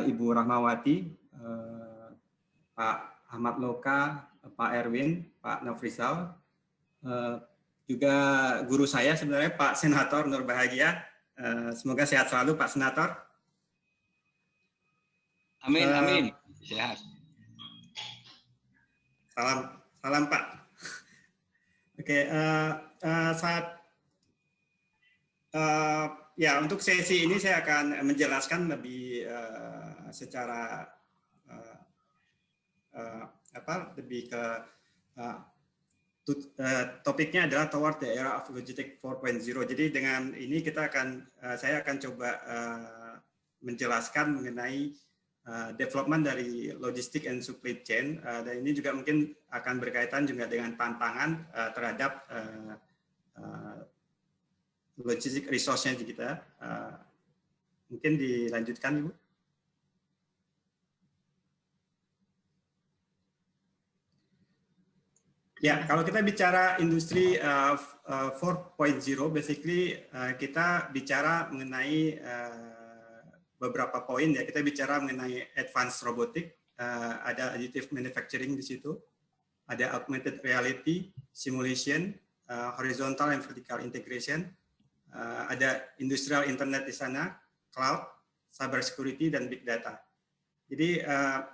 Ibu Rahmawati, Pak Ahmad Loka, Pak Erwin, Pak Nofrizal, juga guru saya sebenarnya Pak Senator Nur Bahagia. Semoga sehat selalu Pak Senator. Amin, amin. Sehat. Salam Pak. Oke, ya untuk sesi ini saya akan menjelaskan lebih secara lebih ke topiknya adalah toward the era of logistics 4.0. Jadi dengan ini saya akan coba menjelaskan mengenai development dari logistik and supply chain, dan ini juga mungkin akan berkaitan juga dengan tantangan terhadap logistik resource-nya kita. Mungkin dilanjutkan, Ibu. Ya, kalau kita bicara industri 4.0, basically kita bicara mengenai beberapa poin ya. Kita bicara mengenai advanced robotic, ada additive manufacturing di situ, ada augmented reality, simulation, horizontal and vertical integration, ada industrial internet di sana, cloud, cyber security, dan big data. Jadi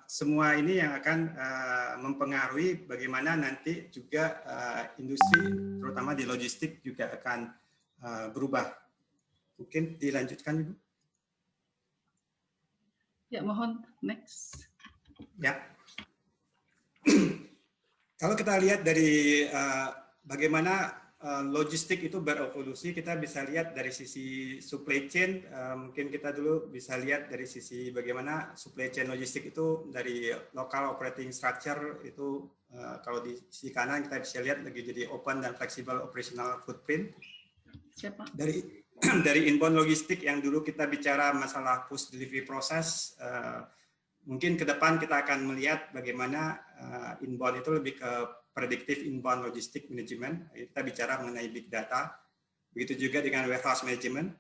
semua ini yang akan mempengaruhi bagaimana nanti juga industri, terutama di logistik juga akan berubah. Mungkin dilanjutkan, Ibu. Ya, mohon next. Ya. Kalau kita lihat dari bagaimana logistik itu berevolusi, kita bisa lihat dari sisi supply chain. Mungkin kita dulu bisa lihat dari sisi bagaimana supply chain logistik itu dari local operating structure itu, kalau di sisi kanan kita bisa lihat lagi jadi open dan flexible operational footprint. Siapa? Dari inbound logistik yang dulu kita bicara masalah push delivery process, mungkin ke depan kita akan melihat bagaimana inbound itu lebih ke predictive inbound logistic management. Kita bicara mengenai big data. Begitu juga dengan warehouse management,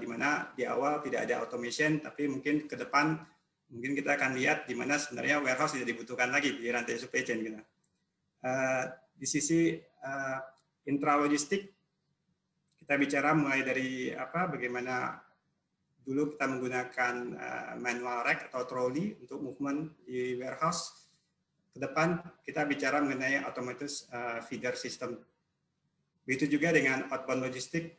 di mana di awal tidak ada automation, tapi mungkin ke depan mungkin kita akan lihat di mana sebenarnya warehouse tidak dibutuhkan lagi di rantai supply chain kita. Di sisi intralogistik, kita bicara mulai dari bagaimana dulu kita menggunakan manual rack atau trolley untuk movement di warehouse. Ke depan kita bicara mengenai automated feeder system. Begitu juga dengan outbound logistik.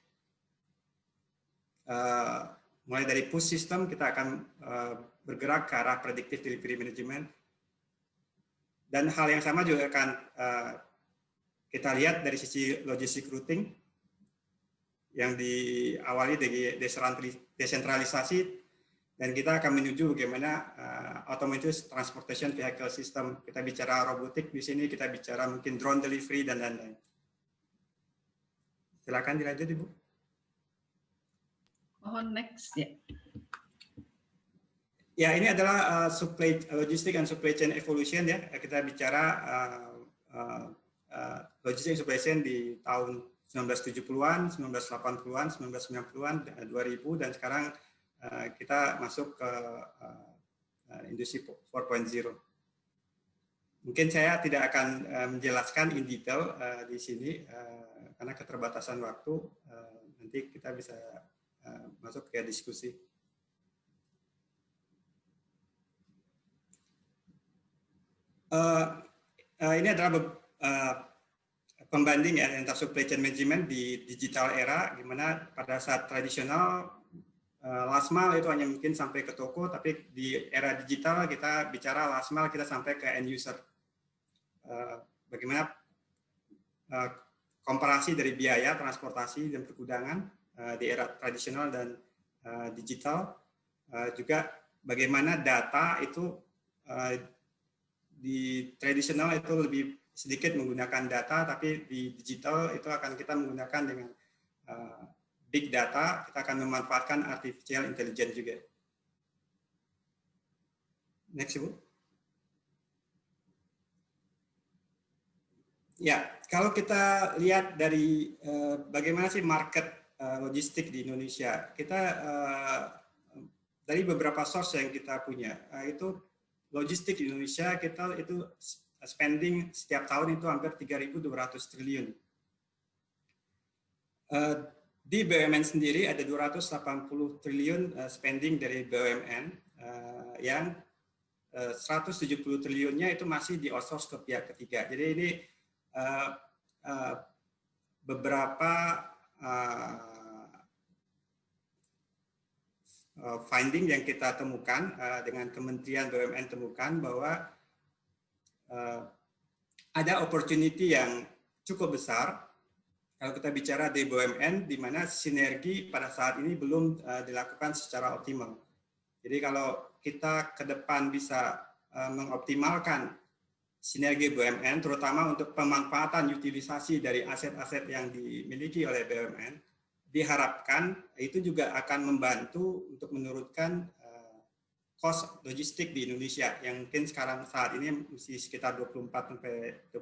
Mulai dari push system kita akan bergerak ke arah predictive delivery management. Dan hal yang sama juga akan kita lihat dari sisi logistik routing, yang diawali dari desentralisasi, dan kita akan menuju bagaimana automated transportation vehicle system. Kita bicara robotik di sini, kita bicara mungkin drone delivery dan lain-lain. Silakan dilanjut, Ibu. Mohon next ya. Ya, ini adalah logistik and supply chain evolution ya. Kita bicara logistik and supply chain di tahun 1970-an, 1980-an, 1990-an, 2000, dan sekarang kita masuk ke industri 4.0. Mungkin saya tidak akan menjelaskan in detail di sini karena keterbatasan waktu. Nanti kita bisa masuk ke diskusi. Ini adalah pembanding ya antara supply chain management di digital era, gimana pada saat tradisional last mile itu hanya mungkin sampai ke toko, tapi di era digital kita bicara last mile kita sampai ke end user. Bagaimana komparasi dari biaya transportasi dan pergudangan di era tradisional dan digital, juga bagaimana data itu di tradisional itu lebih sedikit menggunakan data, tapi di digital itu akan kita menggunakan dengan big data, kita akan memanfaatkan artificial intelligence juga. Next, Ibu. Ya, kalau kita lihat dari bagaimana sih market logistik di Indonesia, kita dari beberapa source yang kita punya, itu logistik di Indonesia kita itu spending setiap tahun itu hampir 3.200 triliun. Di BUMN sendiri ada 280 triliun spending dari BUMN yang 170 triliunnya itu masih di outsource ke pihak ketiga. Jadi ini beberapa finding yang kita temukan dengan Kementerian BUMN temukan bahwa ada opportunity yang cukup besar kalau kita bicara di BUMN, di mana sinergi pada saat ini belum dilakukan secara optimal. Jadi kalau kita ke depan bisa mengoptimalkan sinergi BUMN, terutama untuk pemanfaatan utilisasi dari aset-aset yang dimiliki oleh BUMN, diharapkan itu juga akan membantu untuk menurunkan cost logistik di Indonesia yang mungkin sekarang saat ini masih sekitar 24-26%,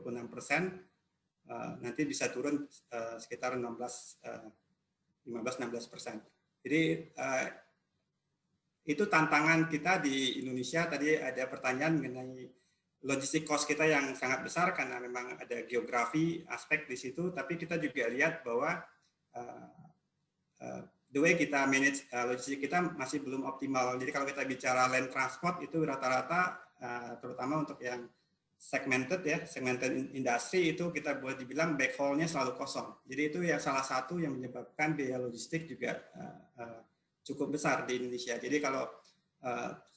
nanti bisa turun sekitar 15-16%. Jadi itu tantangan kita di Indonesia. Tadi ada pertanyaan mengenai logistik cost kita yang sangat besar karena memang ada geografi aspek di situ, tapi kita juga lihat bahwa the way kita manage logistik kita masih belum optimal. Jadi kalau kita bicara land transport itu rata-rata terutama untuk yang segmented industri itu kita boleh dibilang backhaul-nya selalu kosong. Jadi itu ya salah satu yang menyebabkan biaya logistik juga cukup besar di Indonesia. Jadi kalau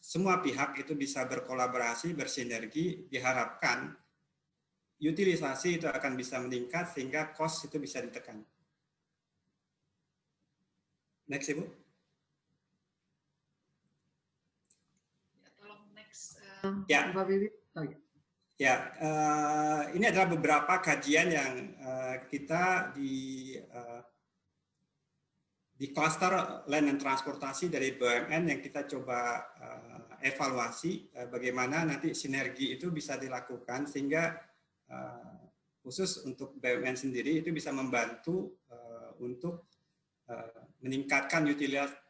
semua pihak itu bisa berkolaborasi, bersinergi, diharapkan utilisasi itu akan bisa meningkat sehingga cost itu bisa ditekan. Next, Ibu. Ya, tolong next. Ya. Mbak Bibi. Oh, ya. Ya, ini adalah beberapa kajian yang kita di klaster land dan transportasi dari BUMN yang kita coba evaluasi bagaimana nanti sinergi itu bisa dilakukan sehingga khusus untuk BUMN sendiri itu bisa membantu untuk meningkatkan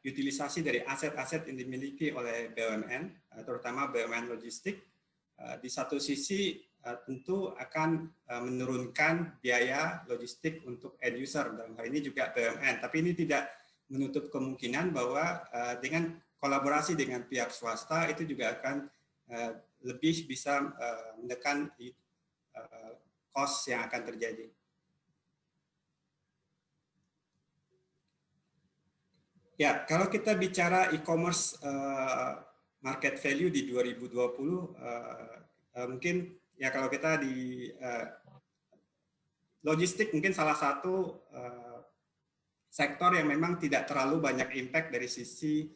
utilisasi dari aset-aset yang dimiliki oleh BUMN, terutama BUMN logistik. Di satu sisi tentu akan menurunkan biaya logistik untuk end user, dalam hal ini juga BUMN. Tapi ini tidak menutup kemungkinan bahwa dengan kolaborasi dengan pihak swasta itu juga akan lebih bisa menekan cost yang akan terjadi. Ya, kalau kita bicara e-commerce market value di 2020, mungkin ya kalau kita di logistik mungkin salah satu sektor yang memang tidak terlalu banyak impact dari sisi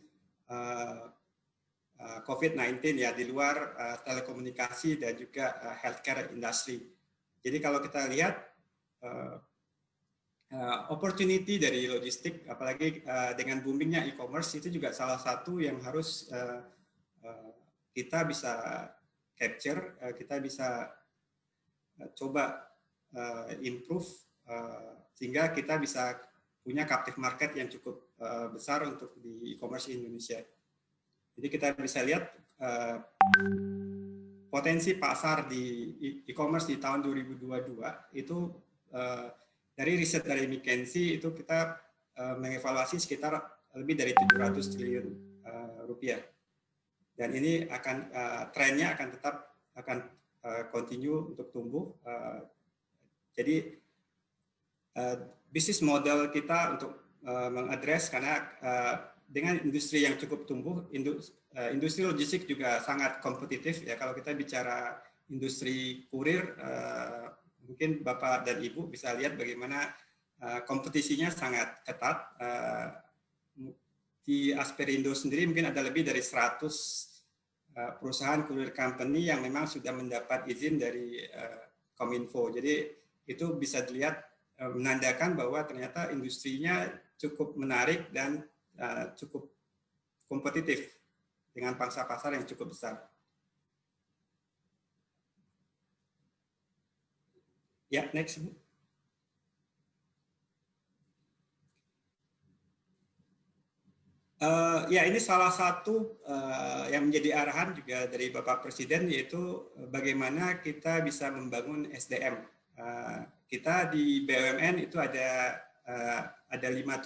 COVID-19 ya, di luar telekomunikasi dan juga healthcare industry. Jadi kalau kita lihat opportunity dari logistik, apalagi dengan boomingnya e-commerce, itu juga salah satu yang harus kita bisa capture, kita bisa coba improve sehingga kita bisa punya captive market yang cukup besar untuk di e-commerce Indonesia. Jadi kita bisa lihat potensi pasar di e-commerce di tahun 2022 itu dari riset dari McKinsey itu kita mengevaluasi sekitar lebih dari 700 triliun rupiah. Dan ini akan trennya akan tetap continue untuk tumbuh. Jadi bisnis model kita untuk mengadres karena dengan industri yang cukup tumbuh, industri logistik juga sangat kompetitif ya. Kalau kita bicara industri kurir, mungkin Bapak dan Ibu bisa lihat bagaimana kompetisinya sangat ketat. Di Asperindo sendiri mungkin ada lebih dari 100 perusahaan kurir company yang memang sudah mendapat izin dari Kominfo. Jadi itu bisa dilihat menandakan bahwa ternyata industrinya cukup menarik dan cukup kompetitif dengan pangsa pasar yang cukup besar. Ya, next. Ya, ini salah satu yang menjadi arahan juga dari Bapak Presiden, yaitu bagaimana kita bisa membangun SDM. Kita di BUMN itu ada 5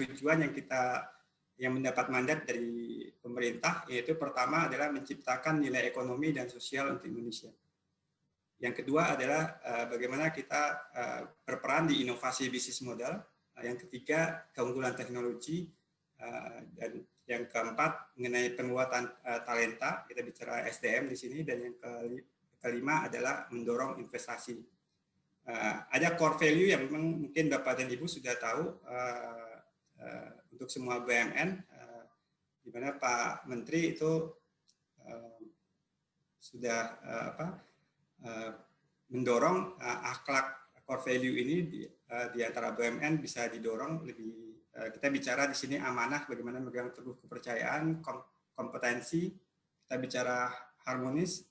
tujuan yang mendapat mandat dari pemerintah, yaitu pertama adalah menciptakan nilai ekonomi dan sosial untuk Indonesia. Yang kedua adalah bagaimana kita berperan di inovasi bisnis model. Yang ketiga, keunggulan teknologi. Dan yang keempat, mengenai penguatan talenta, kita bicara SDM di sini. Dan yang kelima adalah mendorong investasi. Ada core value yang memang mungkin Bapak dan Ibu sudah tahu untuk semua BUMN, di mana Pak Menteri itu sudah mendorong akhlak core value ini di antara BUMN bisa didorong lebih. Kita bicara di sini amanah, bagaimana memegang teguh kepercayaan, kompetensi, kita bicara harmonis,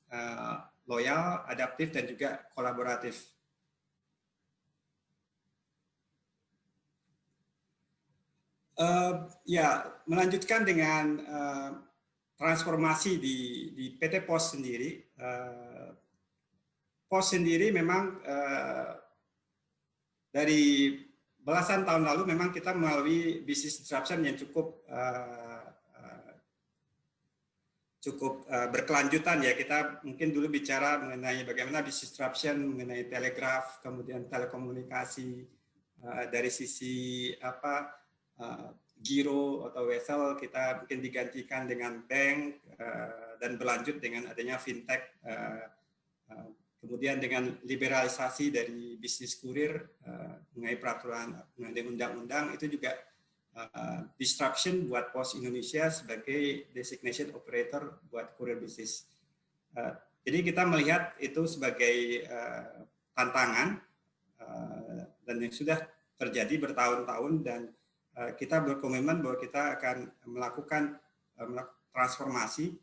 loyal, adaptif, dan juga kolaboratif. Ya, melanjutkan dengan transformasi di PT POS sendiri. POS sendiri memang dari belasan tahun lalu memang kita melalui business disruption yang cukup berkelanjutan ya. Kita mungkin dulu bicara mengenai bagaimana business disruption mengenai telegraf, kemudian telekomunikasi, dari sisi giro atau wesel kita mungkin digantikan dengan bank, dan berlanjut dengan adanya fintech. Kemudian dengan liberalisasi dari bisnis kurir mengenai peraturan, mengenai undang-undang, itu juga disruption buat POS Indonesia sebagai designation operator buat kurir bisnis. Jadi kita melihat itu sebagai tantangan dan yang sudah terjadi bertahun-tahun, dan kita berkomitmen bahwa kita akan melakukan transformasi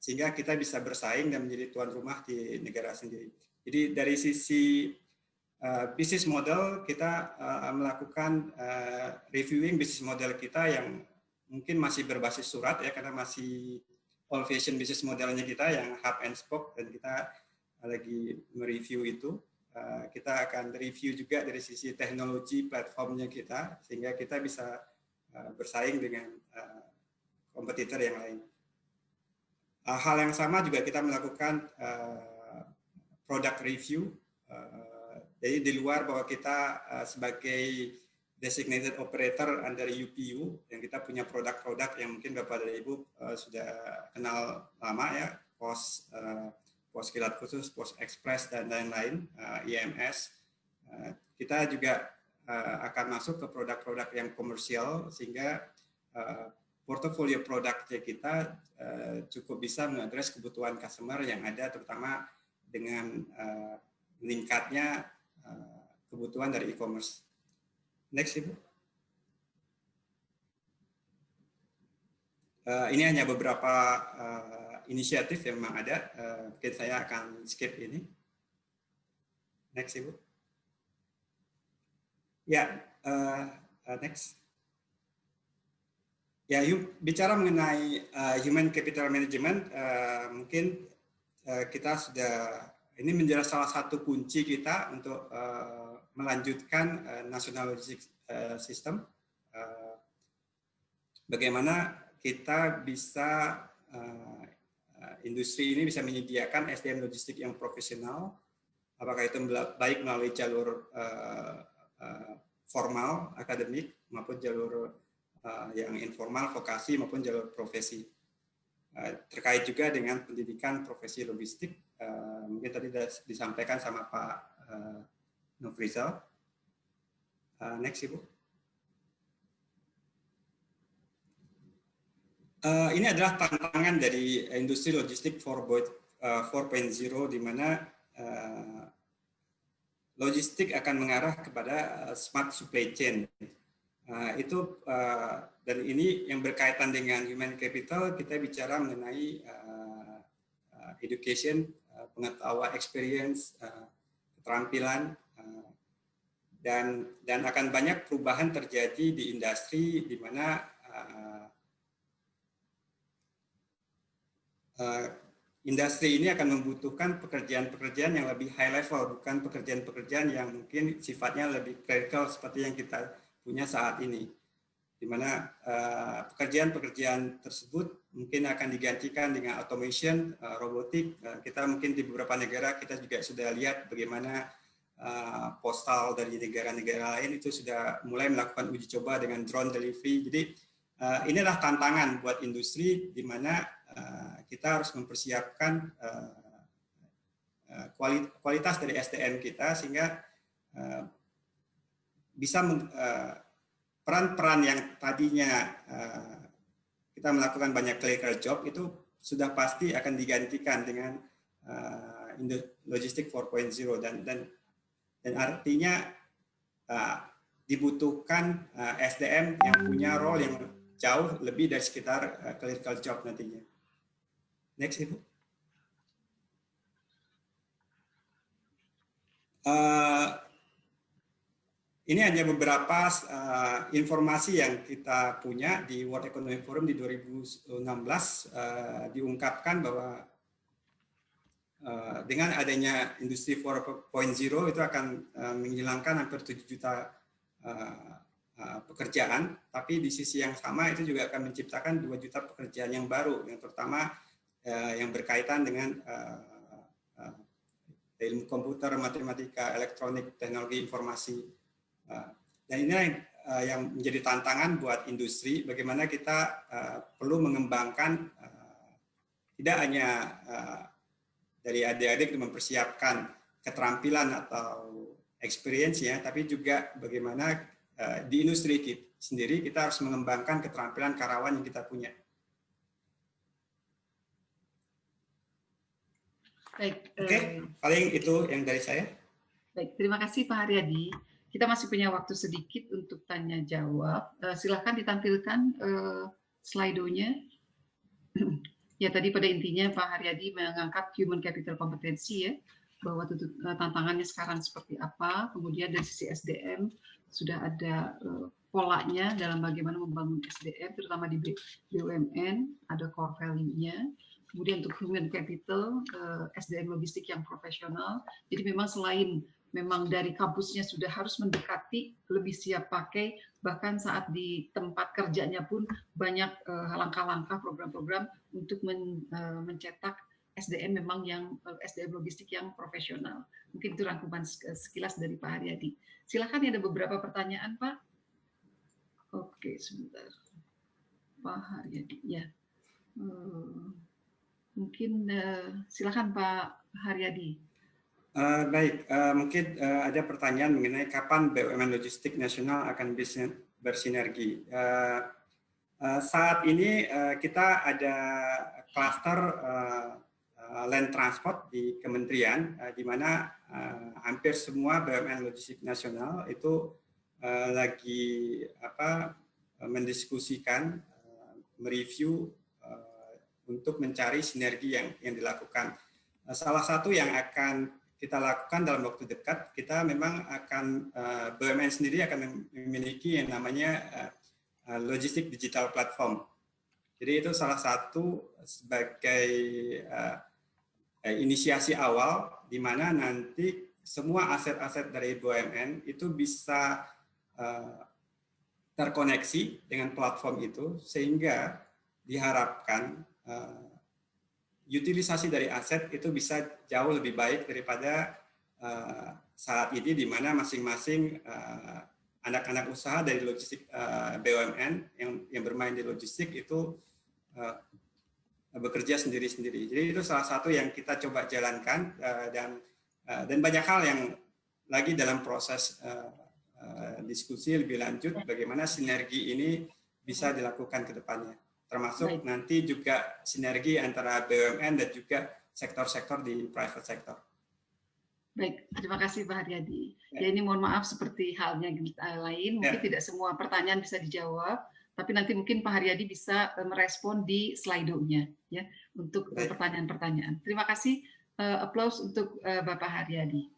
sehingga kita bisa bersaing dan menjadi tuan rumah di negara sendiri. Jadi dari sisi bisnis model, kita melakukan reviewing bisnis model kita yang mungkin masih berbasis surat ya, karena masih old fashion bisnis modelnya kita yang hub and spoke, dan kita lagi mereview itu. Kita akan review juga dari sisi teknologi platformnya kita, sehingga kita bisa bersaing dengan kompetitor yang lain. Hal yang sama juga kita melakukan product review. Jadi di luar bahwa kita sebagai designated operator under UPU, yang kita punya produk-produk yang mungkin Bapak dan Ibu sudah kenal lama ya, pos kilat khusus, pos ekspres, dan lain-lain, IMS. Kita juga akan masuk ke produk-produk yang komersial, sehingga portofolio produknya kita cukup bisa mengadres kebutuhan customer yang ada, terutama dengan meningkatnya kebutuhan dari e-commerce. Next, Ibu. Ini hanya beberapa inisiatif yang memang ada. Mungkin saya akan skip ini. Next, Ibu. Ya, next. Ya, bicara mengenai human capital management, mungkin kita sudah, ini menjadi salah satu kunci kita untuk melanjutkan national logistics system. Bagaimana kita bisa, industri ini bisa menyediakan SDM logistik yang profesional, apakah itu baik melalui jalur formal, akademik, maupun jalur yang informal, vokasi, maupun jalur profesi. Terkait juga dengan pendidikan profesi logistik, mungkin tadi sudah disampaikan sama Pak Nofrizal. Next, Ibu. Ini adalah tantangan dari industri logistik 4.0, di mana logistik akan mengarah kepada smart supply chain. Dan ini yang berkaitan dengan human capital, kita bicara mengenai education, pengetahuan, experience, keterampilan, dan akan banyak perubahan terjadi di industri, di mana industri ini akan membutuhkan pekerjaan-pekerjaan yang lebih high level, bukan pekerjaan-pekerjaan yang mungkin sifatnya lebih clerical seperti yang kita punya saat ini, di mana pekerjaan-pekerjaan tersebut mungkin akan digantikan dengan automation, robotik. Kita mungkin di beberapa negara kita juga sudah lihat bagaimana postal dari negara-negara lain itu sudah mulai melakukan uji coba dengan drone delivery. Jadi inilah tantangan buat industri di mana kita harus mempersiapkan kualitas dari SDM kita sehingga bisa peran-peran yang tadinya kita melakukan banyak clerical job itu sudah pasti akan digantikan dengan logistik 4.0 dan artinya dibutuhkan SDM yang punya role yang jauh lebih dari sekitar clerical job nantinya. Next, Ibu. Ini hanya beberapa informasi yang kita punya di World Economic Forum di 2016, diungkapkan bahwa dengan adanya industri 4.0 itu akan menghilangkan hampir 7 juta pekerjaan, tapi di sisi yang sama itu juga akan menciptakan 2 juta pekerjaan yang baru, yang terutama yang berkaitan dengan ilmu komputer, matematika, elektronik, teknologi informasi. Dan ini yang menjadi tantangan buat industri, bagaimana kita perlu mengembangkan tidak hanya dari adik-adik mempersiapkan keterampilan atau experience-nya, tapi juga bagaimana di industri sendiri kita harus mengembangkan keterampilan karyawan yang kita punya. Baik. Oke, paling itu yang dari saya. Baik, terima kasih Pak Haryadi. Kita masih punya waktu sedikit untuk tanya jawab. Silakan ditampilkan slide-nya. Ya, tadi pada intinya Pak Haryadi mengangkat human capital kompetensi ya, bahwa tantangannya sekarang seperti apa. Kemudian dari sisi SDM sudah ada polanya dalam bagaimana membangun SDM, terutama di BUMN, ada core value-nya. Kemudian untuk human capital, SDM logistik yang profesional. Jadi memang selain memang dari kampusnya sudah harus mendekati, lebih siap pakai, bahkan saat di tempat kerjanya pun banyak langkah-langkah program-program untuk mencetak SDM memang yang SDM logistik yang profesional. Mungkin itu rangkuman sekilas dari Pak Haryadi. Silakan, ada beberapa pertanyaan Pak. Oke, sebentar. Pak Haryadi, ya. Mungkin silakan Pak Haryadi. Baik, mungkin ada pertanyaan mengenai kapan BUMN Logistik Nasional akan bersinergi. Saat ini kita ada klaster land transport di kementerian, di mana hampir semua BUMN Logistik Nasional itu lagi mendiskusikan, mereview untuk mencari sinergi yang dilakukan. Salah satu yang akan kita lakukan dalam waktu dekat, kita memang akan BUMN sendiri akan memiliki yang namanya logistik digital platform. Jadi itu salah satu sebagai inisiasi awal di mana nanti semua aset-aset dari BUMN itu bisa terkoneksi dengan platform itu, sehingga diharapkan utilisasi dari aset itu bisa jauh lebih baik daripada saat ini, di mana masing-masing anak-anak usaha dari logistik BUMN yang bermain di logistik itu bekerja sendiri-sendiri. Jadi itu salah satu yang kita coba jalankan, dan banyak hal yang lagi dalam proses diskusi lebih lanjut bagaimana sinergi ini bisa dilakukan ke depannya. Termasuk nanti juga sinergi antara BUMN dan juga sektor-sektor di private sector. Baik, terima kasih Pak Haryadi. Ya, ini mohon maaf seperti halnya lain, mungkin tidak semua pertanyaan bisa dijawab, tapi nanti mungkin Pak Haryadi bisa merespon di slide-nya ya untuk pertanyaan-pertanyaan. Terima kasih, applause untuk Bapak Haryadi.